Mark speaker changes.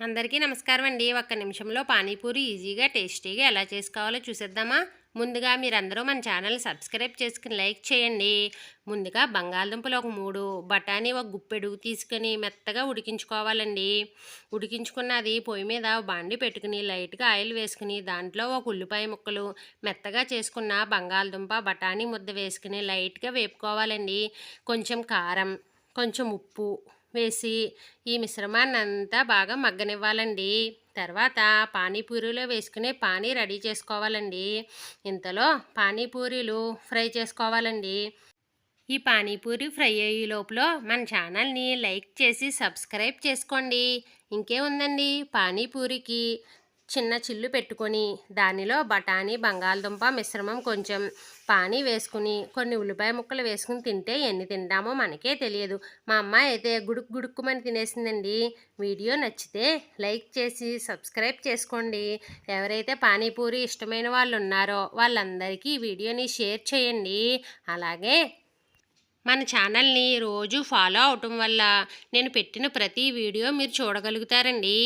Speaker 1: అందరికీ నమస్కారం అండి. ఒక్క నిమిషంలో పానీపూరి ఈజీగా, టేస్టీగా ఎలా చేసుకోవాలో చూసేద్దామా? ముందుగా మీరందరూ మన ఛానల్ సబ్స్క్రైబ్ చేసుకుని లైక్ చేయండి. ముందుగా బంగాళదుంపలు ఒక 3, బఠానీ ఒక గుప్పెడు తీసుకొని మెత్తగా ఉడికించుకోవాలండి. ఉడికించుకున్నది పొయ్యి మీద బాండి పెట్టుకుని లైట్గా ఆయిల్ వేసుకుని దాంట్లో ఒక ఉల్లిపాయ ముక్కలు, మెత్తగా చేసుకున్న బంగాళదుంప, బఠానీ ముద్ద వేసుకుని లైట్గా వేపుకోవాలండి. కొంచెం కారం, కొంచెం ఉప్పు వేసి ఈ మిశ్రమాన్ని అంతా బాగా మగ్గనివ్వాలండి. తర్వాత పానీపూరిలో వేసుకునే పానీ రెడీ చేసుకోవాలండి. ఇంతలో పానీపూరీలు ఫ్రై చేసుకోవాలండి. ఈ పానీపూరి ఫ్రై అయ్యే లోపల మన ఛానల్ని లైక్ చేసి సబ్స్క్రైబ్ చేసుకోండి. ఇంకేముందండి, పానీపూరికి చిన్న చిల్లు పెట్టుకొని దానిలో బఠానీ, బంగాళదుంప మిశ్రమం కొంచెం పానీ వేసుకుని కొన్ని ఉల్లిపాయ ముక్కలు వేసుకుని తింటే ఎన్ని తింటామో మనకే తెలియదు. మా అమ్మాయి అయితే గుడుక్కుమని తినేసిందండి. వీడియో నచ్చితే లైక్ చేసి సబ్స్క్రైబ్ చేసుకోండి. ఎవరైతే పానీపూరి ఇష్టమైన వాళ్ళు ఉన్నారో వాళ్ళందరికీ ఈ వీడియోని షేర్ చేయండి. అలాగే మన ఛానల్ని రోజు ఫాలో అవటం వల్ల నేను పెట్టిన ప్రతి వీడియో మీరు చూడగలుగుతారండి.